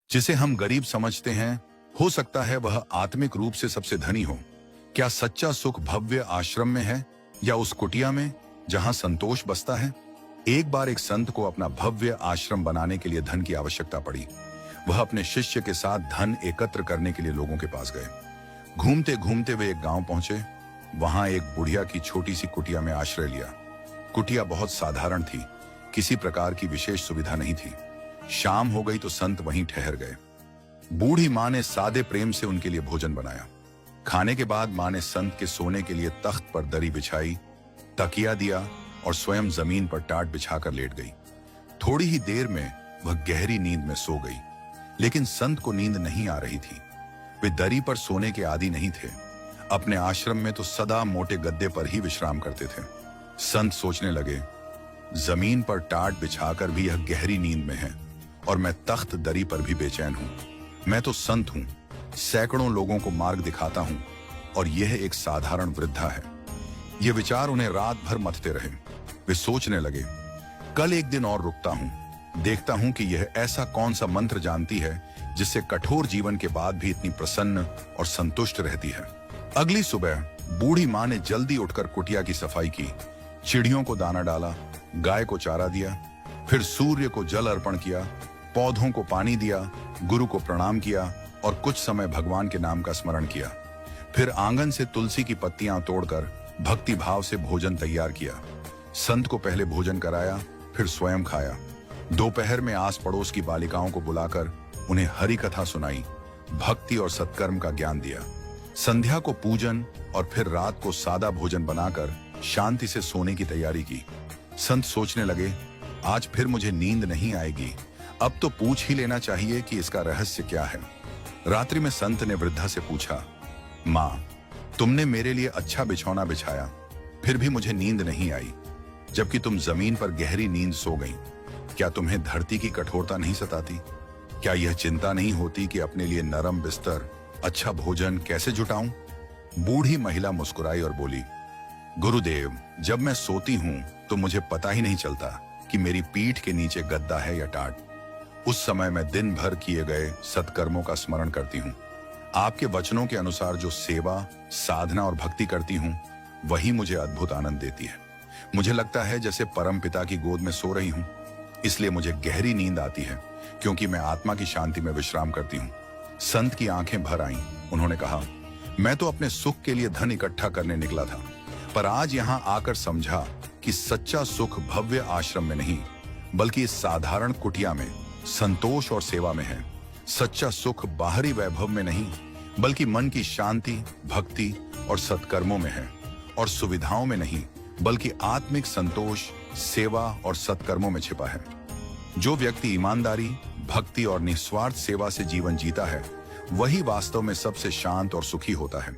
जिसे हम गरीब समझते हैं, हो सकता है वह आत्मिक रूप से सबसे धनी हो। क्या सच्चा सुख भव्य आश्रम में है या उस कुटिया में जहां संतोष बसता है? एक बार एक संत को अपना भव्य आश्रम बनाने के लिए धन की आवश्यकता पड़ी। वह अपने शिष्य के साथ धन एकत्र करने के लिए लोगों के पास गए। घूमते घूमते वे एक गांव पहुंचे। वहां एक बुढ़िया की छोटी सी कुटिया में आश्रय लिया। कुटिया बहुत साधारण थी, किसी प्रकार की विशेष सुविधा नहीं थी। शाम हो गई तो संत वहीं ठहर गए। बूढ़ी मां ने सादे प्रेम से उनके लिए भोजन बनाया। खाने के बाद मां ने संत के सोने के लिए तख्त पर दरी बिछाई, तकिया दिया और स्वयं जमीन पर टाट बिछाकर लेट गई। थोड़ी ही देर में वह गहरी नींद में सो गई, लेकिन संत को नींद नहीं आ रही थी। वे दरी पर सोने के आदी नहीं थे। अपने आश्रम में तो सदा मोटे गद्दे पर ही विश्राम करते थे। संत सोचने लगे, जमीन पर टाट बिछाकर भी यह गहरी नींद में है और मैं तख्त दरी पर भी बेचैन हूं। मैं तो संत हूं, सैकड़ों लोगों को मार्ग दिखाता हूं और यह एक साधारण वृद्धा है। ये विचार उन्हें रात भर मथते रहे। वे सोचने लगे, कल एक दिन और रुकता हूं, देखता हूं कि यह ऐसा कौन सा मंत्र जानती है जिससे कठोर जीवन के बाद भी इतनी प्रसन्न और संतुष्ट रहती है। अगली सुबह बूढ़ी मां ने जल्दी उठकर कुटिया की सफाई की, चिड़ियों को दाना डाला, गाय को चारा दिया, फिर सूर्य को जल अर्पण किया, पौधों को पानी दिया, गुरु को प्रणाम किया और कुछ समय भगवान के नाम का स्मरण किया। फिर आंगन से तुलसी की पत्तियां तोड़कर भक्ति भाव से भोजन तैयार किया। संत को पहले भोजन कराया, फिर स्वयं खाया। दोपहर में आस पड़ोस की बालिकाओं को बुलाकर उन्हें हरि कथा सुनाई, भक्ति और सत्कर्म का ज्ञान दिया। संध्या को पूजन और फिर रात को सादा भोजन बनाकर शांति से सोने की तैयारी की। संत सोचने लगे, आज फिर मुझे नींद नहीं आएगी, अब तो पूछ ही लेना चाहिए कि इसका रहस्य क्या है। रात्रि में संत ने वृद्धा से पूछा, मां, तुमने मेरे लिए अच्छा बिछौना बिछाया, फिर भी मुझे नींद नहीं आई, जबकि तुम जमीन पर गहरी नींद सो गई। क्या तुम्हें धरती की कठोरता नहीं सताती? क्या यह चिंता नहीं होती कि अपने लिए नरम बिस्तर, अच्छा भोजन कैसे जुटाऊं? बूढ़ी महिला मुस्कुराई और बोली, गुरुदेव, जब मैं सोती हूं तो मुझे पता ही नहीं चलता कि मेरी पीठ के नीचे गद्दा है या टाट। उस समय मैं दिन भर किए गए सत्कर्मों का स्मरण करती हूँ। आपके वचनों के अनुसार जो सेवा, साधना और भक्ति करती हूँ, वही मुझे अद्भुत आनंद देती है। मुझे लगता है जैसे परम पिता की गोद में सो रही हूँ। इसलिए मुझे गहरी नींद आती है, क्योंकि मैं आत्मा की शांति में विश्राम करती हूँ। संत की आंखें भर आईं। उन्होंने कहा, मैं तो अपने सुख के लिए धन इकट्ठा करने निकला था, पर आज यहाँ आकर समझा कि सच्चा सुख भव्य आश्रम में नहीं, बल्कि इस साधारण कुटिया में संतोष और सेवा में है। सच्चा सुख बाहरी वैभव में नहीं, बल्कि मन की शांति, भक्ति और सत्कर्मों में है। और सुविधाओं में नहीं, बल्कि आत्मिक संतोष, सेवा और सत्कर्मों में छिपा है। जो व्यक्ति ईमानदारी, भक्ति और निस्वार्थ सेवा से जीवन जीता है, वही वास्तव में सबसे शांत और सुखी होता है।